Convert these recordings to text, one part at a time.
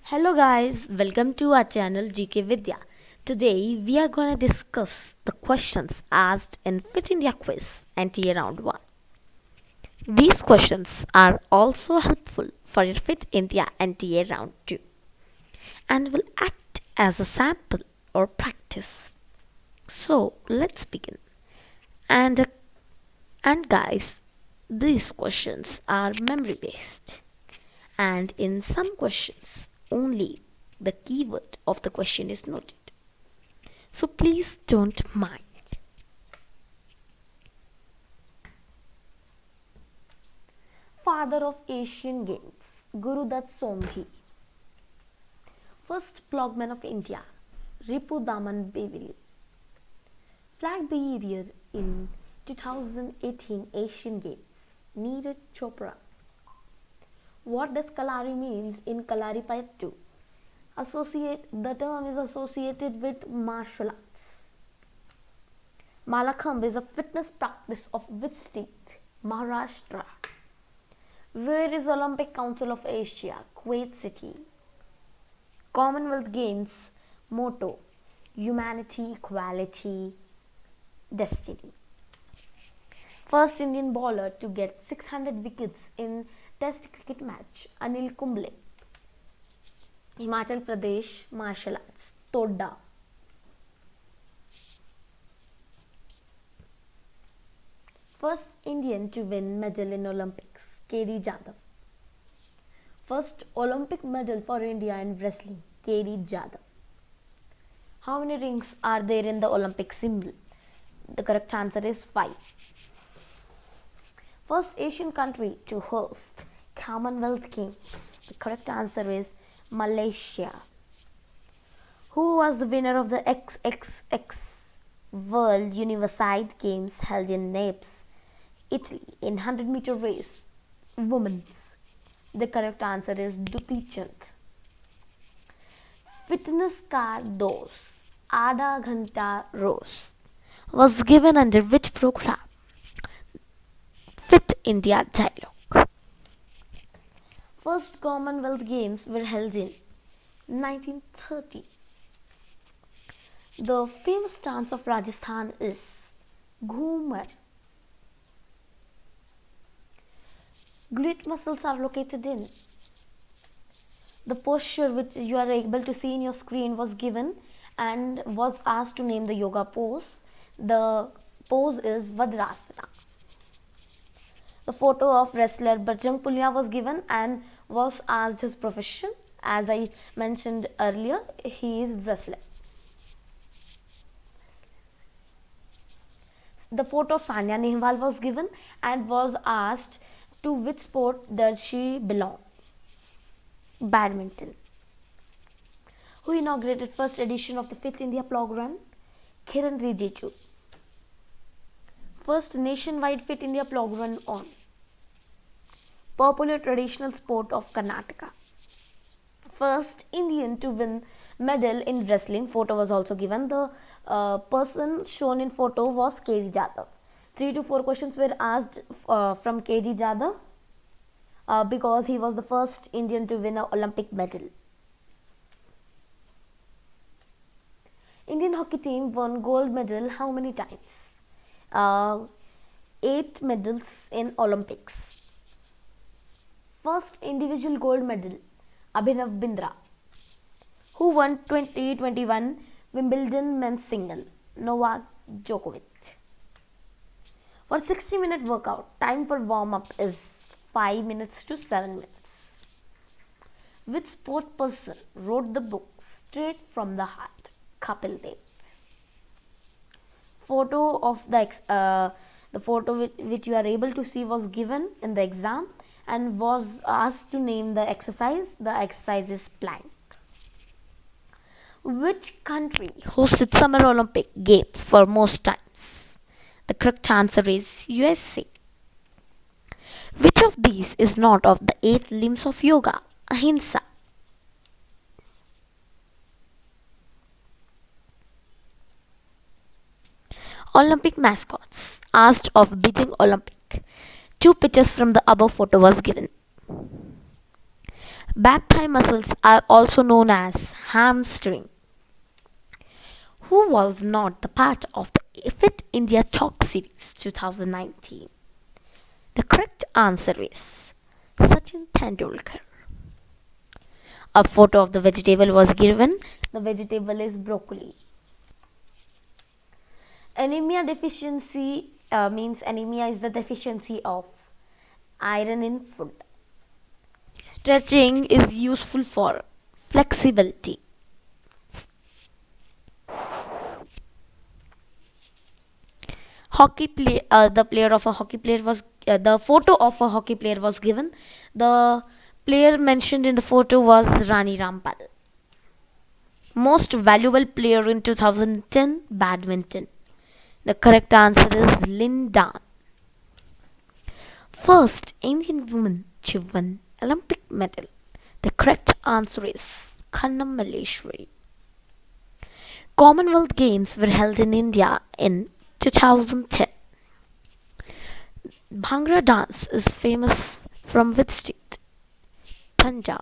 Hello guys, welcome to our channel GK Vidya. Today we are going to discuss the questions asked in Fit India Quiz NTA Round 1. These questions are also helpful for your Fit India NTA Round 2 and will act as a sample or practice. So let's begin. And and guys, these questions are memory based. And in some questions, only the keyword of the question is noted. So please don't mind. Father of Asian Games, Guru Dutt Sombhi. First flagman of India, Ripu Daman Bevili. Flag bearer in 2018 Asian Games, Neeraj Chopra. What does Kalari means in Kalaripayattu? The term is associated with martial arts. Malakhambh is a fitness practice of which state? Maharashtra. Where is Olympic Council of Asia? Kuwait City. Commonwealth Games motto: Humanity, Equality, Destiny. First Indian bowler to get 600 wickets in Test cricket match, Anil Kumble. Himachal Pradesh martial arts, Todda. First Indian to win medal in Olympics, KD Jadhav. First Olympic medal for India in wrestling, KD Jadhav. How many rings are there in the Olympic symbol? The correct answer is 5. First Asian country to host Commonwealth Games. The correct answer is Malaysia. Who was the winner of the XXX World Universiade Games held in Naples, Italy in 100-meter race? Women's. The correct answer is Duti Chand. Fitness का dose, आधा घंटा रोज, was given under which program? Fit India Dialogue. First Commonwealth Games were held in 1930. The famous dance of Rajasthan is Ghumar. Glute muscles are located in. The posture which you are able to see in your screen was given and was asked to name the yoga pose. The pose is Vajrasana. The photo of wrestler Bajrang Punia was given and was asked his profession. As I mentioned earlier, he is wrestler. The photo of Sania Nehwal was given and was asked to which sport does she belong? Badminton. Who inaugurated first edition of the Fit India program? Kiran Rijiju. First nationwide Fit India program on popular traditional sport of Karnataka. First Indian to win medal in wrestling. Photo was also given. The person shown in photo was KD Jadhav. 3 to 4 questions were asked from KD Jadhav because he was the first Indian to win an Olympic medal. Indian hockey team won gold medal how many times? 8 medals in Olympics. First individual gold medal, Abhinav Bindra. Who won 2021 Wimbledon men's single? Novak Djokovic. For 60-minute workout, time for warm-up is 5 minutes to 7 minutes. Which sport person wrote the book Straight from the Heart? Kapil Dev. Photo of the photo which you are able to see was given in the exam and was asked to name the exercise. The exercise is plank. Which country hosted Summer Olympic Games for most times? The correct answer is USA. Which of these is not of the 8 limbs of yoga? Ahimsa. Olympic mascots asked of Beijing Olympic. 2 pictures from the above photo was given. Back thigh muscles are also known as hamstring. Who was not the part of the Fit India Talk Series 2019? The correct answer is Sachin Tendulkar. A photo of the vegetable was given. The vegetable is broccoli. Anemia deficiency means anemia is the deficiency of iron in food. Stretching is useful for flexibility. The photo of a hockey player was given. The player mentioned in the photo was Rani Rampal. Most valuable player in 2010 badminton. The correct answer is Lin Dan. First Indian woman to win Olympic medal. The correct answer is Kannam Malleshwari. Commonwealth Games were held in India in 2010. Bhangra dance is famous from which state? Punjab.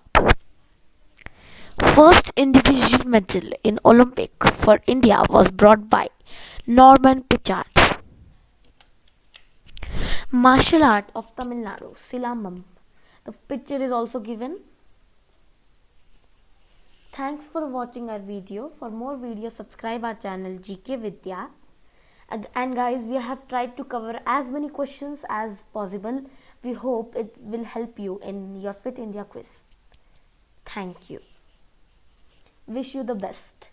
First individual medal in Olympic for India was brought by Norman Pichard. Martial art of Tamil Nadu, Silamam. The picture is also given. Thanks for watching our video. For more videos, subscribe our channel GK Vidya. And guys, we have tried to cover as many questions as possible. We hope it will help you in your Fit India quiz. Thank you. Wish you the best.